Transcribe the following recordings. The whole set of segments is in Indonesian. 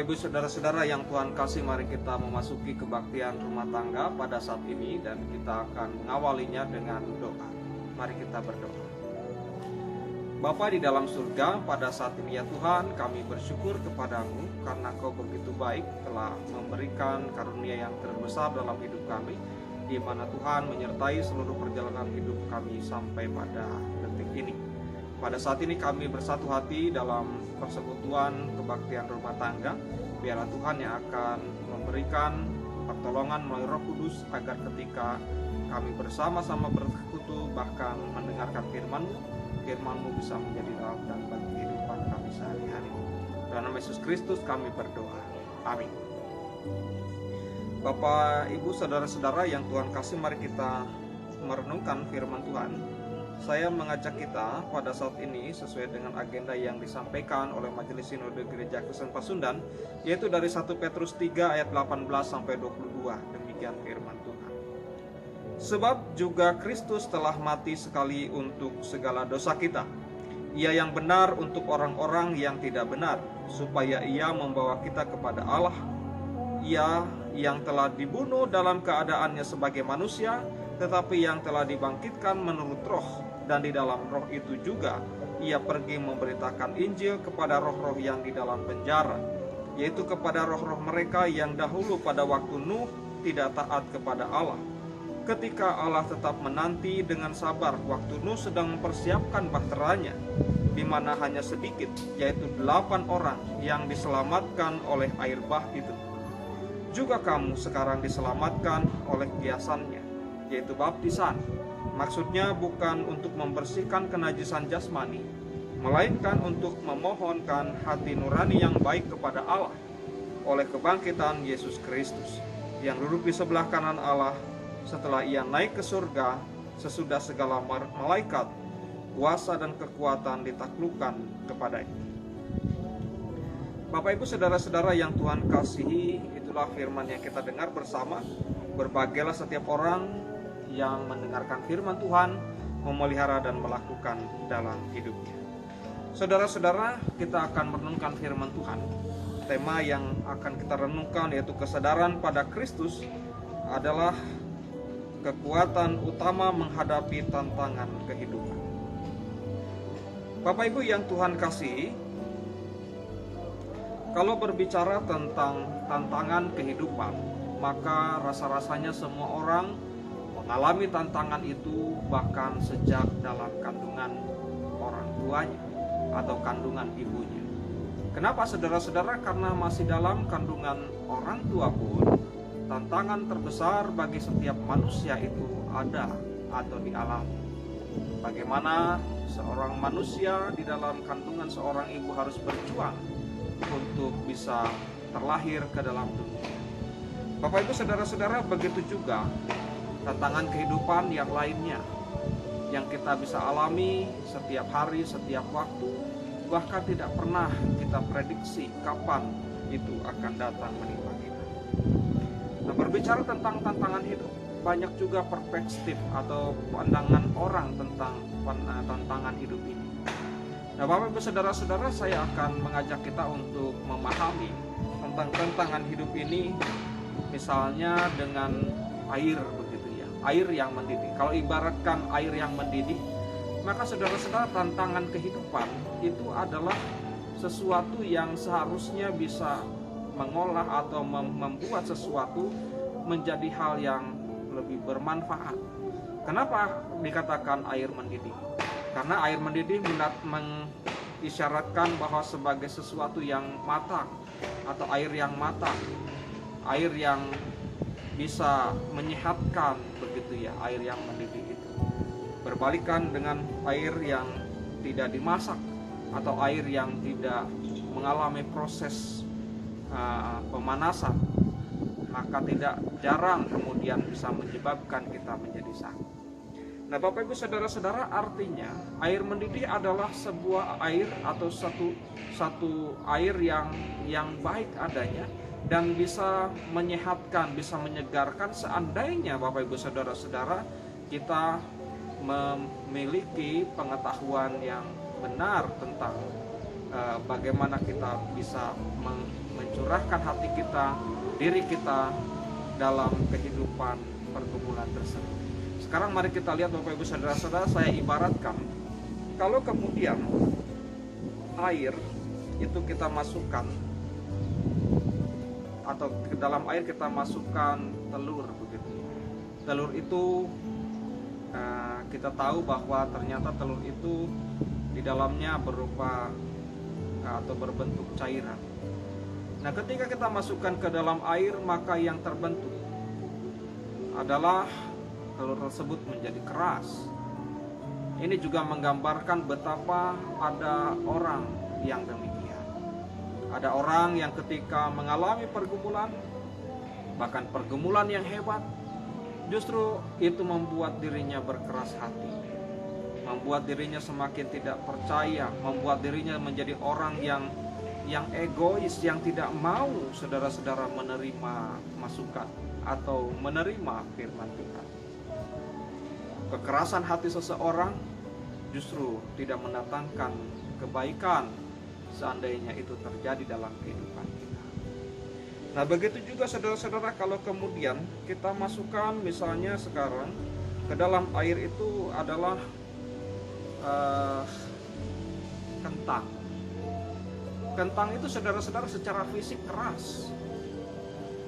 Bapak Ibu Saudara-saudara yang Tuhan kasih, mari kita memasuki kebaktian rumah tangga pada saat ini dan kita akan mengawalinya dengan doa. Mari kita berdoa. Bapa di dalam surga, pada saat ini ya Tuhan, kami bersyukur kepadamu karena Kau begitu baik telah memberikan karunia yang terbesar dalam hidup kami, di mana Tuhan menyertai seluruh perjalanan hidup kami sampai pada detik ini. Pada saat ini kami bersatu hati dalam persekutuan kebaktian rumah tangga. Biarlah Tuhan yang akan memberikan pertolongan melalui Roh Kudus, agar ketika kami bersama-sama bersekutu bahkan mendengarkan firman-Mu bisa menjadi lauk dan bagi kehidupan kami sehari-hari. Dalam nama Yesus Kristus kami berdoa. Amin. Bapak, Ibu, Saudara-saudara yang Tuhan kasih, mari kita merenungkan firman Tuhan. Saya mengajak kita pada saat ini sesuai dengan agenda yang disampaikan oleh Majelis Sinode Gereja Kristen Pasundan, yaitu dari 1 Petrus 3 ayat 18 sampai 22. Demikian firman Tuhan. Sebab juga Kristus telah mati sekali untuk segala dosa kita. Ia yang benar untuk orang-orang yang tidak benar, supaya Ia membawa kita kepada Allah. Ia yang telah dibunuh dalam keadaannya sebagai manusia, tetapi yang telah dibangkitkan menurut roh, dan di dalam roh itu juga Ia pergi memberitakan Injil kepada roh-roh yang di dalam penjara, yaitu kepada roh-roh mereka yang dahulu pada waktu Nuh tidak taat kepada Allah. Ketika Allah tetap menanti dengan sabar waktu Nuh sedang mempersiapkan bahteranya, di mana hanya sedikit, yaitu 8 orang yang diselamatkan oleh air bah itu. Juga kamu sekarang diselamatkan oleh kiasannya, yaitu baptisan. Maksudnya bukan untuk membersihkan kenajisan jasmani, melainkan untuk memohonkan hati nurani yang baik kepada Allah oleh kebangkitan Yesus Kristus, yang duduk di sebelah kanan Allah setelah Ia naik ke surga sesudah segala malaikat, kuasa dan kekuatan ditaklukkan kepadanya. Bapak, Ibu, Saudara-saudara yang Tuhan kasihi, itulah firman yang kita dengar bersama. Berbahagialah setiap orang yang mendengarkan firman Tuhan, memelihara dan melakukan dalam hidupnya. Saudara-saudara, kita akan merenungkan firman Tuhan. Tema yang akan kita renungkan yaitu kesadaran pada Kristus adalah kekuatan utama menghadapi tantangan kehidupan. Bapak Ibu yang Tuhan kasih, kalau berbicara tentang tantangan kehidupan, maka rasa-rasanya semua orang mengalami tantangan itu bahkan sejak dalam kandungan orang tuanya atau kandungan ibunya. Kenapa saudara-saudara? Karena masih dalam kandungan orang tua pun tantangan terbesar bagi setiap manusia itu ada atau dialami. Bagaimana seorang manusia di dalam kandungan seorang ibu harus berjuang untuk bisa terlahir ke dalam dunia. Bapak, Ibu, Saudara-saudara, begitu juga tantangan kehidupan yang lainnya yang kita bisa alami setiap hari, setiap waktu, bahkan tidak pernah kita prediksi kapan itu akan datang menimpa kita. Nah, berbicara tentang tantangan hidup, banyak juga perspektif atau pandangan orang tentang tantangan hidup ini. Nah, Bapak, Ibu, Saudara-saudara, saya akan mengajak kita untuk memahami tentang tantangan hidup ini, misalnya dengan air, air yang mendidih. Kalau ibaratkan air yang mendidih, maka saudara-saudara, tantangan kehidupan itu adalah sesuatu yang seharusnya bisa mengolah atau membuat sesuatu menjadi hal yang lebih bermanfaat. Kenapa dikatakan air mendidih? Karena air mendidih mengisyaratkan bahwa sebagai sesuatu yang matang atau air yang matang, air yang bisa menyehatkan, begitu ya, air yang mendidih itu. Berbalikan dengan air yang tidak dimasak atau air yang tidak mengalami proses pemanasan, maka tidak jarang kemudian bisa menyebabkan kita menjadi sakit. Nah, Bapak, Ibu, Saudara-saudara, artinya air mendidih adalah sebuah air atau satu air yang baik adanya dan bisa menyehatkan, bisa menyegarkan seandainya Bapak, Ibu, Saudara-saudara, kita memiliki pengetahuan yang benar tentang bagaimana kita bisa mencurahkan hati kita, diri kita dalam kehidupan pergumulan tersebut. Sekarang mari kita lihat Bapak Ibu Saudara-saudara, saya ibaratkan kalau kemudian air itu kita masukkan, atau ke dalam air kita masukkan telur begitu. Telur itu kita tahu bahwa ternyata telur itu di dalamnya berupa atau berbentuk cairan. Nah, ketika kita masukkan ke dalam air, maka yang terbentuk adalah telur tersebut menjadi keras. Ini juga menggambarkan betapa ada orang yang demikian. Ada orang yang ketika mengalami pergumulan, bahkan pergumulan yang hebat, justru itu membuat dirinya berkeras hati, membuat dirinya semakin tidak percaya, membuat dirinya menjadi orang yang egois, yang tidak mau saudara-saudara menerima masukan atau menerima firman Tuhan. Kekerasan hati seseorang justru tidak mendatangkan kebaikan seandainya itu terjadi dalam kehidupan kita. Nah, begitu juga saudara-saudara, kalau kemudian kita masukkan misalnya sekarang ke dalam air itu adalah kentang. Kentang itu saudara-saudara secara fisik keras.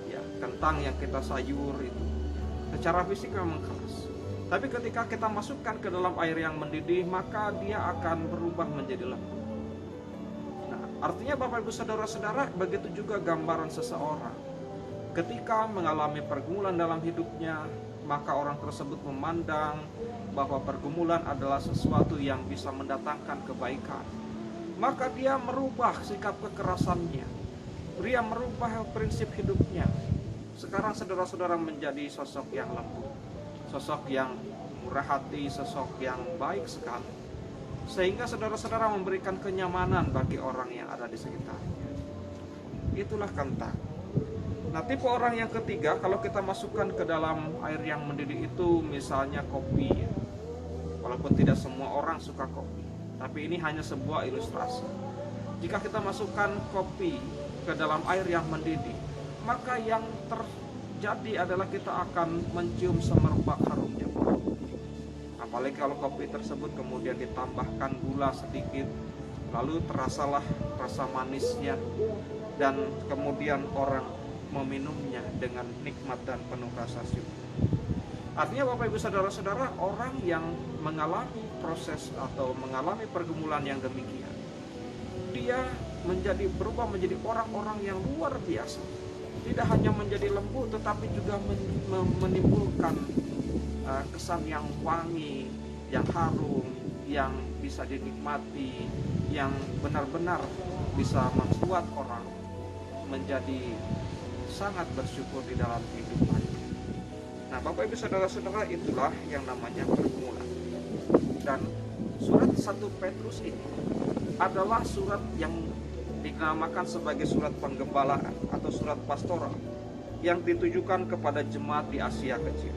Ya, kentang yang kita sayur itu secara fisik memang keras. Tapi ketika kita masukkan ke dalam air yang mendidih, maka dia akan berubah menjadi lembut. Artinya Bapak Ibu Saudara-saudara, begitu juga gambaran seseorang. Ketika mengalami pergumulan dalam hidupnya, maka orang tersebut memandang bahwa pergumulan adalah sesuatu yang bisa mendatangkan kebaikan. Maka dia merubah sikap kekerasannya. Dia merubah prinsip hidupnya. Sekarang saudara-saudara menjadi sosok yang lembut, sosok yang murah hati, sosok yang baik sekali. Sehingga saudara-saudara memberikan kenyamanan bagi orang yang ada di sekitarnya. Itulah kentang. Nah, tipe orang yang ketiga, kalau kita masukkan ke dalam air yang mendidih itu misalnya kopi. Walaupun tidak semua orang suka kopi, tapi ini hanya sebuah ilustrasi. Jika kita masukkan kopi ke dalam air yang mendidih, maka yang terjadi adalah kita akan mencium semerbak harumnya. Apalagi kalau kopi tersebut kemudian ditambahkan gula sedikit, lalu terasalah rasa manisnya, dan kemudian orang meminumnya dengan nikmat dan penuh rasa syukur. Artinya Bapak Ibu Saudara-saudara, orang yang mengalami proses atau mengalami pergumulan yang demikian, dia berubah menjadi orang-orang yang luar biasa. Tidak hanya menjadi lembut, tetapi juga menimbulkan kesan yang wangi, yang harum, yang bisa dinikmati, yang benar-benar bisa membuat orang menjadi sangat bersyukur di dalam kehidupannya. Nah, Bapak Ibu Saudara-saudara, itulah yang namanya pergumulan. Dan surat 1 Petrus ini adalah surat yang dinamakan sebagai surat penggembalaan atau surat pastoral yang ditujukan kepada jemaat di Asia Kecil.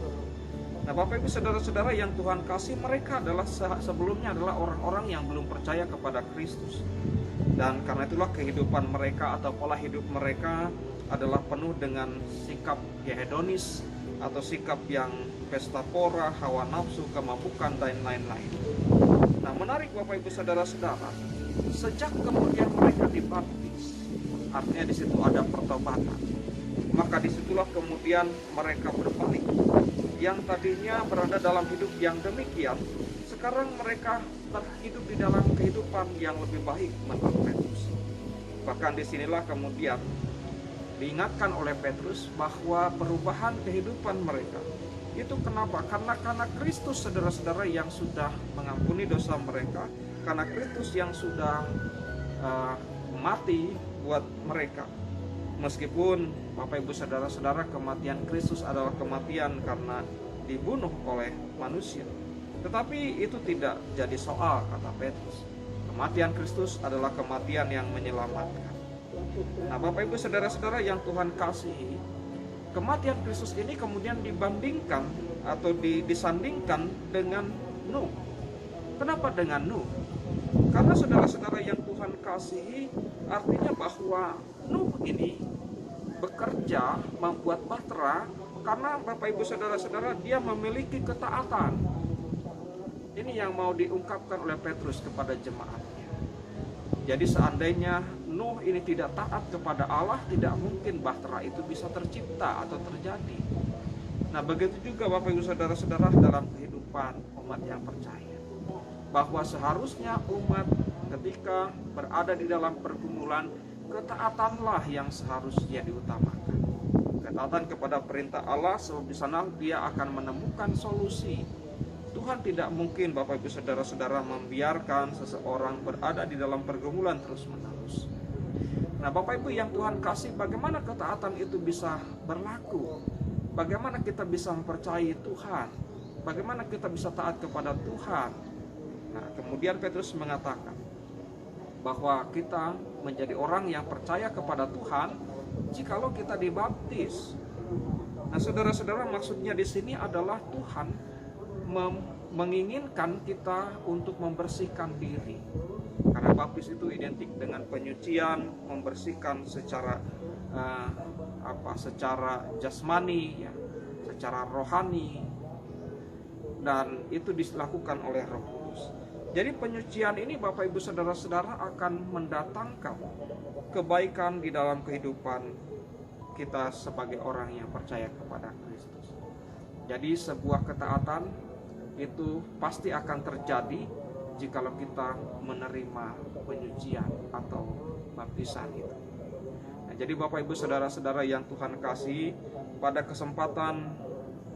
Nah, Bapak Ibu Saudara-saudara yang Tuhan kasih, mereka adalah sebelumnya adalah orang-orang yang belum percaya kepada Kristus. Dan karena itulah kehidupan mereka atau pola hidup mereka adalah penuh dengan sikap hedonis atau sikap yang pesta pora, hawa nafsu, kemabukan, dan lain-lain. Nah, menarik Bapak Ibu Saudara-saudara, sejak kemudian mereka dibaptis, artinya di situ ada pertobatan, maka disitulah kemudian mereka berbalik. Yang tadinya berada dalam hidup yang demikian, sekarang mereka hidup di dalam kehidupan yang lebih baik menurut Petrus. Bahkan disinilah kemudian diingatkan oleh Petrus bahwa perubahan kehidupan mereka itu kenapa? Karena Kristus, saudara-saudara, yang sudah mengampuni dosa mereka, karena Kristus yang sudah mati buat mereka. Meskipun Bapak Ibu Saudara-saudara, kematian Kristus adalah kematian karena dibunuh oleh manusia, tetapi itu tidak jadi soal, kata Petrus. Kematian Kristus adalah kematian yang menyelamatkan. Nah, Bapak Ibu Saudara-saudara yang Tuhan kasihi, kematian Kristus ini kemudian dibandingkan atau disandingkan dengan Nuh. Kenapa dengan Nuh? Karena saudara-saudara yang Tuhan kasihi, artinya bahwa Nuh Nuh ini bekerja membuat bahtera karena Bapak Ibu Saudara-saudara dia memiliki ketaatan. Ini yang mau diungkapkan oleh Petrus kepada jemaatnya. Jadi seandainya Nuh ini tidak taat kepada Allah, tidak mungkin bahtera itu bisa tercipta atau terjadi. Nah, begitu juga Bapak Ibu Saudara-saudara dalam kehidupan umat yang percaya, bahwa seharusnya umat ketika berada di dalam pergumulan, ketaatanlah yang seharusnya diutamakan. Ketaatan kepada perintah Allah, sebab di sana dia akan menemukan solusi. Tuhan tidak mungkin Bapak Ibu Saudara-saudara membiarkan seseorang berada di dalam pergumulan terus-menerus. Nah, Bapak Ibu yang Tuhan kasih, bagaimana ketaatan itu bisa berlaku? Bagaimana kita bisa mempercayai Tuhan? Bagaimana kita bisa taat kepada Tuhan? Nah, kemudian Petrus mengatakan bahwa kita menjadi orang yang percaya kepada Tuhan jikalau kita dibaptis. Nah, saudara-saudara, maksudnya di sini adalah Tuhan menginginkan kita untuk membersihkan diri. Karena baptis itu identik dengan penyucian, membersihkan secara secara jasmani, ya, secara rohani, dan itu dilakukan oleh Roh Kudus. Jadi penyucian ini Bapak Ibu Saudara-saudara akan mendatangkan kebaikan di dalam kehidupan kita sebagai orang yang percaya kepada Kristus. Jadi sebuah ketaatan itu pasti akan terjadi jikalau kita menerima penyucian atau baptisan itu. Nah, jadi Bapak Ibu Saudara-saudara yang Tuhan kasih, pada kesempatan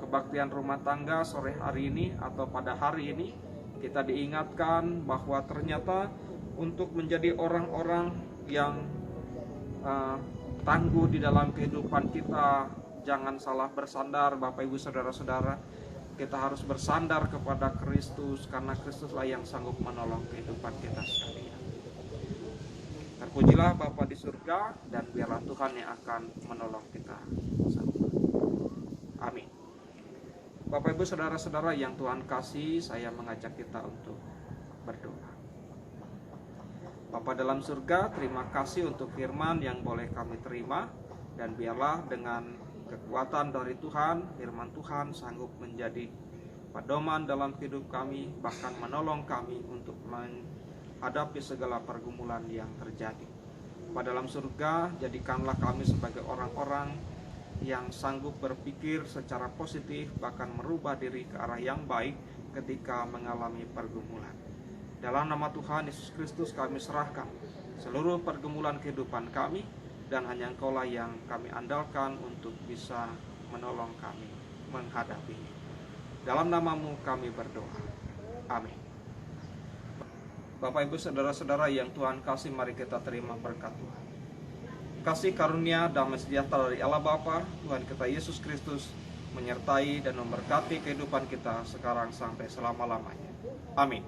kebaktian rumah tangga sore hari ini atau pada hari ini, kita diingatkan bahwa ternyata untuk menjadi orang-orang yang tangguh di dalam kehidupan kita, jangan salah bersandar Bapak Ibu Saudara-saudara. Kita harus bersandar kepada Kristus, karena Kristuslah yang sanggup menolong kehidupan kita sekalian. Terpujilah Bapa di surga, dan biarlah Tuhan yang akan menolong kita bersama. Amin. Bapak Ibu Saudara-saudara yang Tuhan kasih, saya mengajak kita untuk berdoa. Bapa dalam surga, terima kasih untuk firman yang boleh kami terima, dan biarlah dengan kekuatan dari Tuhan, firman Tuhan sanggup menjadi pedoman dalam hidup kami, bahkan menolong kami untuk menghadapi segala pergumulan yang terjadi. Pada dalam surga, jadikanlah kami sebagai orang-orang yang sanggup berpikir secara positif, bahkan merubah diri ke arah yang baik ketika mengalami pergumulan. Dalam nama Tuhan Yesus Kristus kami serahkan seluruh pergumulan kehidupan kami, dan hanya Engkaulah yang kami andalkan untuk bisa menolong kami menghadapinya. Dalam nama-Mu kami berdoa. Amin. Bapak Ibu Saudara-saudara yang Tuhan kasih, mari kita terima berkat Tuhan. Kasih karunia damai sejahtera dari Allah Bapa, Tuhan kita Yesus Kristus menyertai dan memberkati kehidupan kita sekarang sampai selama-lamanya. Amin.